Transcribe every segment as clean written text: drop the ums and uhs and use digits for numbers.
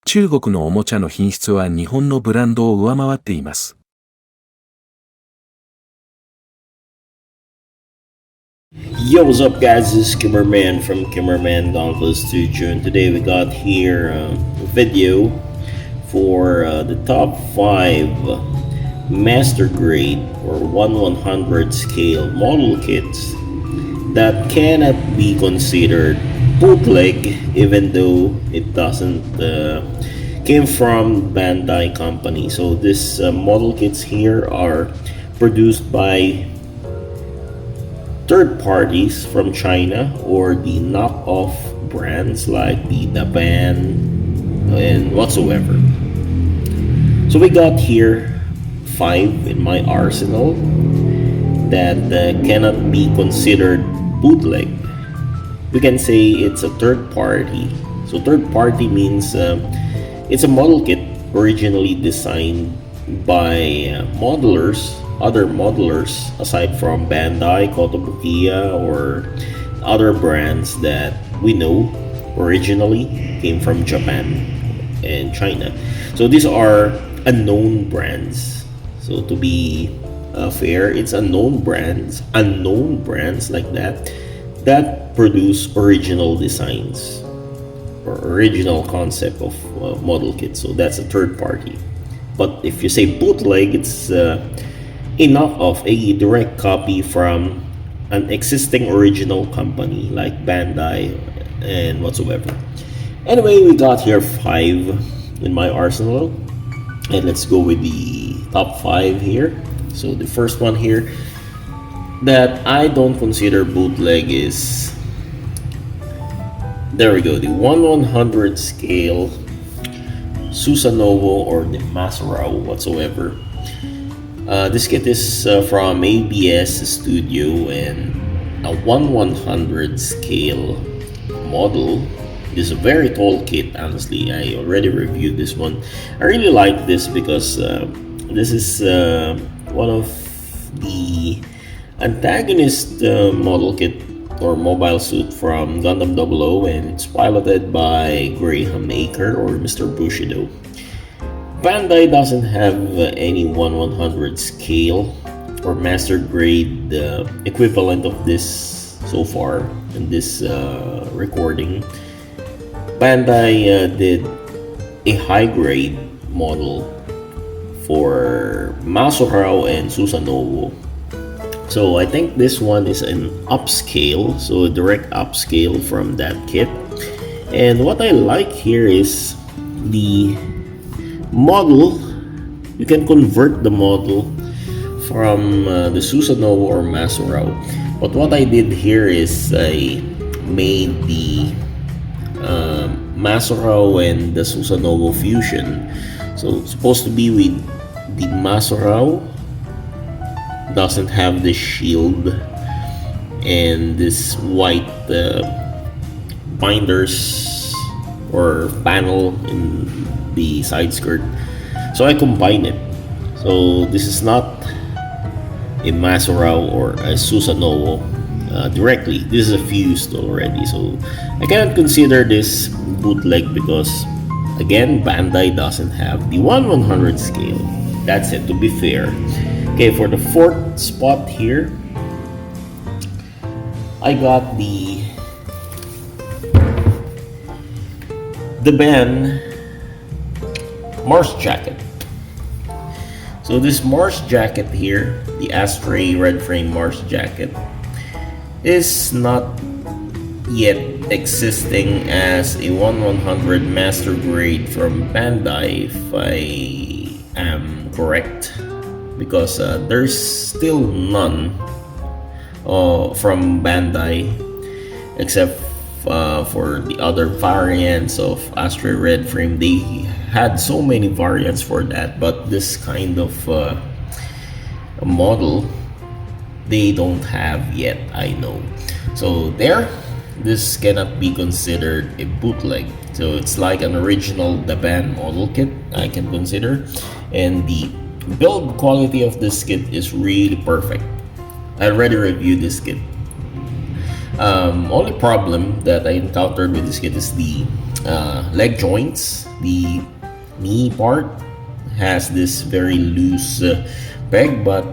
中国のおもちゃの品質は日本のブランドを上回っています。Yo, what's up guys, this is Kimmerman from Kimmerman Gunpla Studio, and today we got here a video for the top 5 master grade or 1/100 scale model kits that cannot be considered bootleg even though it doesn't came from Bandai company. So this model kits here are produced by third parties from China or the knockoff brands like the Japan and whatsoever. So we got here 5 in my arsenal that cannot be considered bootleg. We can say it's a third party. So third party means it's a model kit originally designed by modelers, other modelers aside from Bandai, Kotobukiya, or other brands that we know originally came from Japan and China. So these are unknown brands. So to be fair, it's unknown brands like that produce original designs or original concept of model kits. So that's a third party. But if you say bootleg, it's a knockoff, a direct copy from an existing original company like Bandai and whatsoever. Anyway, we got here 5 in my arsenal, and let's go with the top 5 here. So the first one here that I don't consider bootleg is, there we go, the 1/100 scale Susanovo or the Masorao whatsoever. This kit is from ABS Studio and a 1/100 scale model. This is a very tall kit, honestly. I already reviewed this one. I really like this because this is one of the antagonist model kit or mobile suit from Gundam 00, and it's piloted by Graham Aker or Mr. Bushido. Bandai doesn't have any 1/100 scale or master grade equivalent of this so far in this recording. Bandai did a high grade model for Masorao and Susanovo. So I think this one is an upscale, so a direct upscale from that kit. And what I like here is the model. You can convert the model from the Susanovo or Masorao. But what I did here is I made the Masorao and the Susanovo fusion. So it's supposed to be with the Masorao, doesn't have the shield and this white binders or panel in the side skirt. So I combine it. So this is not a Masorao or a Susanovo directly. This is a fused already. So I cannot consider this bootleg because again, Bandai doesn't have the 1/100 scale. That's it, to be fair. Okay, for the 4th spot here, I got the Ben Mars jacket. So this Mars jacket here, the Astray Red Frame Mars jacket, is not yet existing as a 1/100 master grade from Bandai, if I am correct, because there's still none from Bandai except for the other variants of Astray Red Frame. They had so many variants for that, but this kind of model they don't have yet, I know. So this cannot be considered a bootleg. So it's like an original Japan model kit, I can consider, and the build quality of this kit is really perfect. I already reviewed this kit. Only problem that I encountered with this kit is the leg joints. the knee part has this very loose peg, but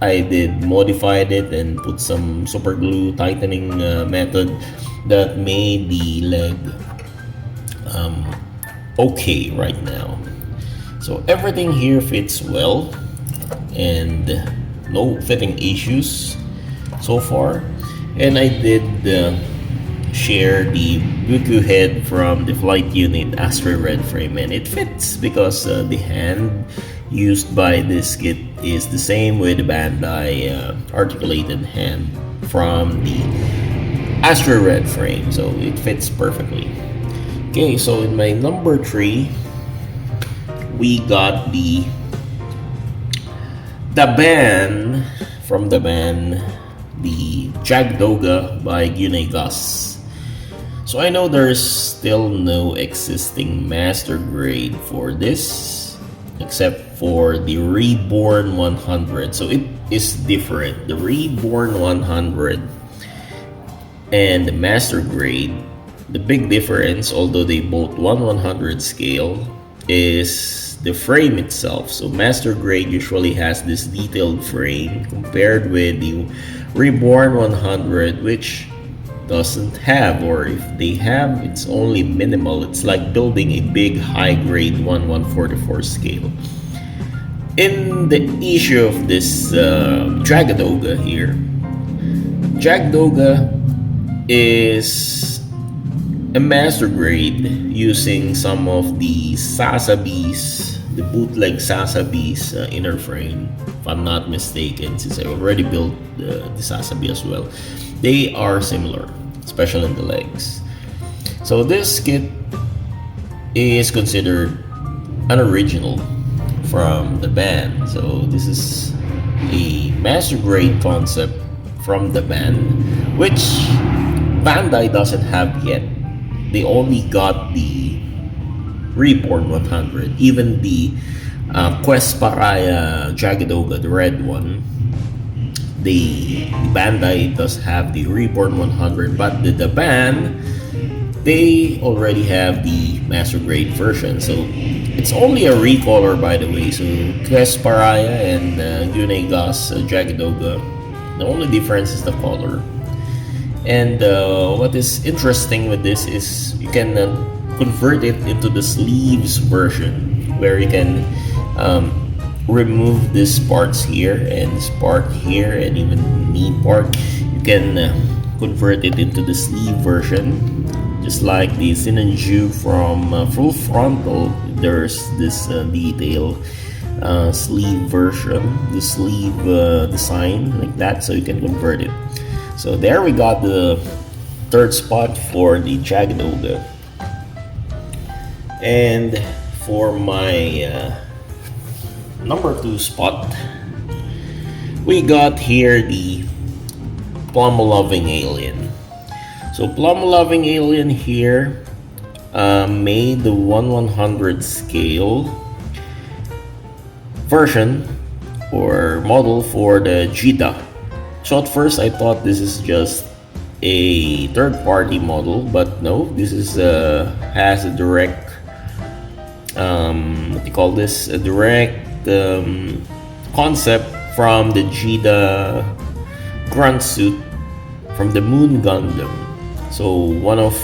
I did modified it and put some super glue tightening method that made the leg okay right now. So everything here fits well and no fitting issues so far. And I did share the Buku head from the flight unit Astray Red Frame, and it fits because the hand used by this kit is the same with the Bandai articulated hand from the Astray Red Frame, so it fits perfectly. Okay, so in my number 3, we got the band from the band, the Jagd Doga by Gunpla. So I know there's still no existing master grade for this except for the Reborn 100. So it is different. The Reborn 100 and the master grade, the big difference, although they both 1/100 scale, is the frame itself. So master grade usually has this detailed frame compared with the Reborn 100, which doesn't have, or if they have, it's only minimal. It's like building a big high grade 1/144 scale. In the issue of this Jagd Doga here, Jagd Doga is a master grade using some of the Sasabi's, the bootleg Sasabi's inner frame, if I'm not mistaken, since I already built the Sasabi as well. They are similar, especially in the legs. So this kit is considered an original from the band. So this is a master grade concept from the band, which Bandai doesn't have yet. They only got the Reborn 100. Even the Quest Paraya Jagd Doga, the red one, the Bandai does have the Reborn 100, but the band, they already have the master grade version. So it's only a recolor, by the way. So Quest Paraya and Gunpla Jagd Doga, the only difference is the color. And what is interesting with this is you can convert it into the sleeves version, where you can remove these parts here and this part here and even knee part. You can convert it into the sleeve version, just like the Sinanju from Full Frontal. There's this detail sleeve version, the sleeve design like that, so you can convert it. So there we got the third spot for the Jagd Doga. And for my number 2 spot, we got here the Plum Loving Alien. So Plum Loving Alien here made the 1/100 scale version or model for the Jesta. So at first I thought this is just a third-party model, but no, this is has a direct what do you call this? A direct concept from the Jesta Grunt suit from the Moon Gundam. So one of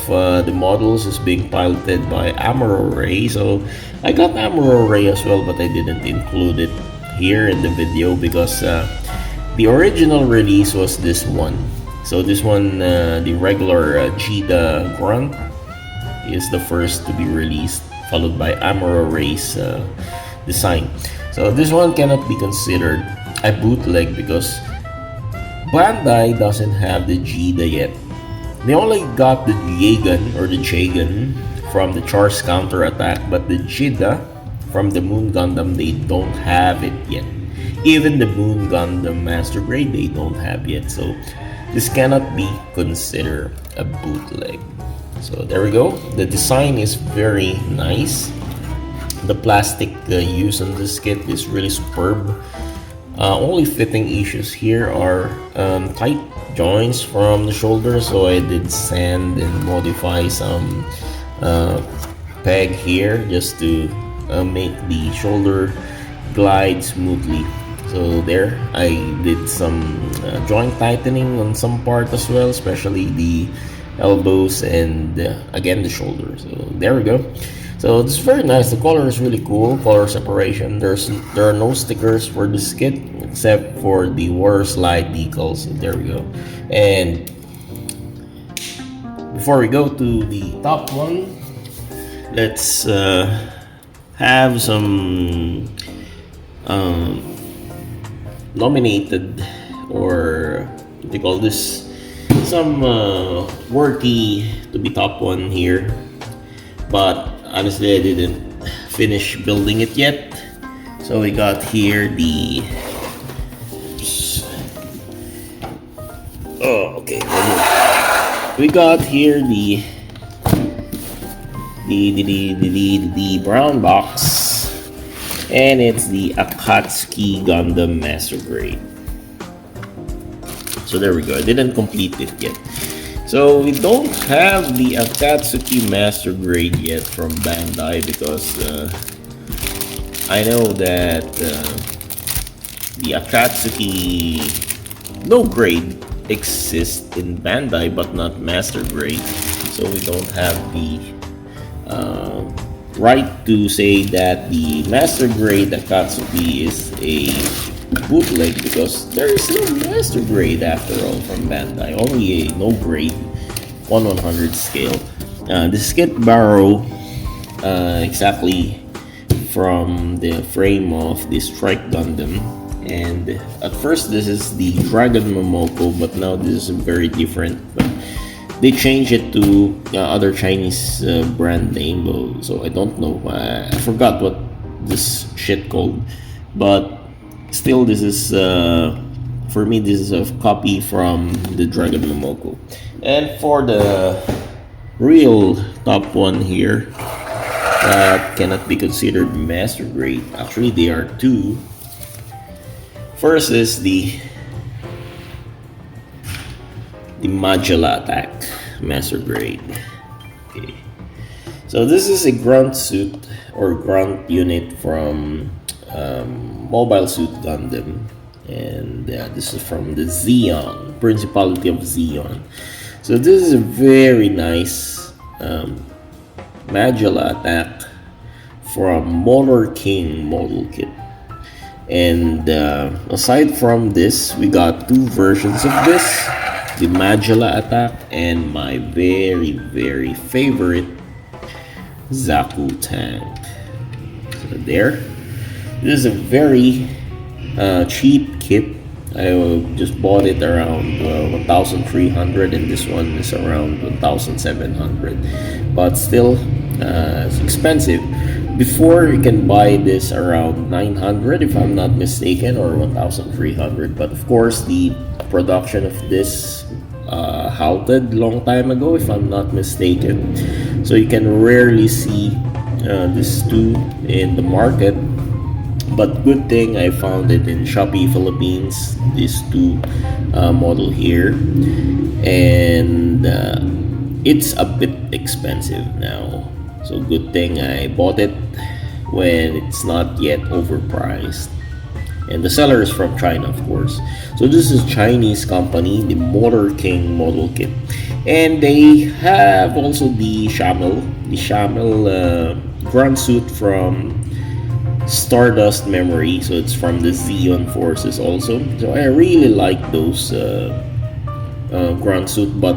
the models is being piloted by Amuro Ray. So I got Amuro Ray as well, but I didn't include it here in the video because the original release was this one. So this one, the regular Jesta Grunt, is the first to be released, followed by Amuro Ray's design. So this one cannot be considered a bootleg because Bandai doesn't have the Jesta yet. They only got the Jagan or the Jagan from the Char's Counterattack, but the Jesta from the Moon Gundam, they don't have it yet. Even the Moon Gundam Master Grade, they don't have yet. So this cannot be considered a bootleg. So there we go. The design is very nice. The plastic used on this kit is really superb. Only fitting issues here are tight joints from the shoulder, so I did sand and modify some peg here just to make the shoulder glide smoothly. So there, I did some joint tightening on some part as well, especially the elbows and again the shoulder. So there we go. So it's very nice. The color is really cool. Color separation. There are no stickers for this kit except for the water slide decals. So there we go. And before we go to the top one, let's have some nominated, or what they call this, some worthy to be top one here, but honestly I didn't finish building it yet. So we got here the we got here the brown box, and it's the Akatsuki Gundam Master Grade. So there we go. I didn't complete it yet. So we don't have the Akatsuki Master Grade yet from Bandai because I know that the Akatsuki no grade exists in Bandai but not Master Grade. So we don't have the right to say that the Master Grade Akatsuki is a bootleg, because there is no Master Grade after all from Bandai, only a no grade 1/100 scale. This kit borrow exactly from the frame of the Strike Gundam, and at first this is the Dragon Momoko, but now this is very different. They changed it to other Chinese brand name, so I don't know. I forgot what this shit called, but still, this is for me. This is a copy from the Dragon Momoko, and for the real top one here, that cannot be considered Master Grade. Actually, there are two. First is the Majula Attack Master Grade. Okay. So this is a Grunt suit or Grunt unit from Mobile Suit Gundam, and this is from the Zeon, Principality of Zeon. So this is a very nice Majula Attack from Motor King model kit. And aside from this, we got two versions of this, the Majula Attack and my very favorite Zaku tank. So there, this is a very cheap kit. I just bought it around 1,300, and this one is around 1,700, but still it's expensive. Before, you can buy this around 900 if I'm not mistaken, or 1,300, but of course the production of this halted long time ago if I'm not mistaken, so you can rarely see this two in the market. But good thing I found it in Shopee Philippines, this two model here, and it's a bit expensive now. So good thing I bought it when it's not yet overpriced. And the seller is from China, of course. So this is Chinese company, the Motor King model kit. And they have also the Shamel Grunt suit from Stardust Memory. So it's from the Zeon Forces also. So I really like those Grunt suit, but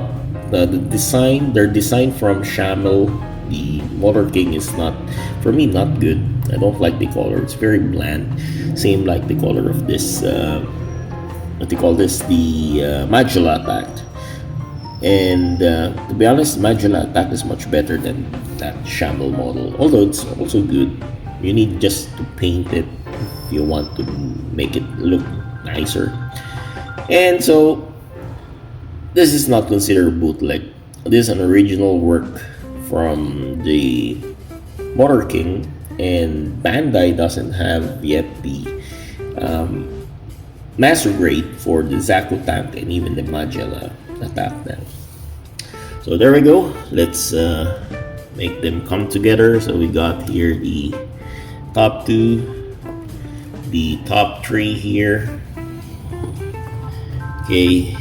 the design, their design from Shamel, the Motor King, is not, for me, not good. I don't like the color. It's very bland. Same like the color of this, what do you call this, the Majula Attack. And to be honest, Majula Attack is much better than that Shamel model, although it's also good. You need just to paint it if you want to make it look nicer. And so this is not considered bootleg. This is an original work from the Motor King, and Bandai doesn't have yet the Master Grade for the Zaku tank and even the Majula Attack now. So there we go. Let's make them come together. So we got here the top two, the top three here, okay,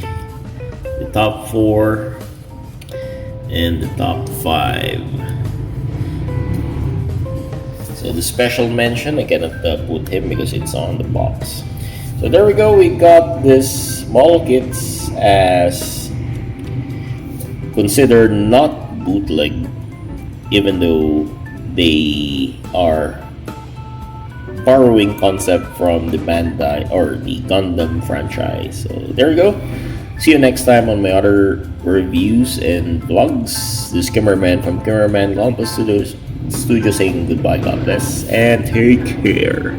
the top four, and the top five. So the special mention, I cannot put him because it's on the box. So there we go, we got this model kits as considered not bootleg, even though they are borrowing concept from the Bandai or the Gundam franchise. So there we go. See you next time on my other reviews and vlogs. This is Cameraman from Cameraman Gunpla Studio saying goodbye, God bless, and take care.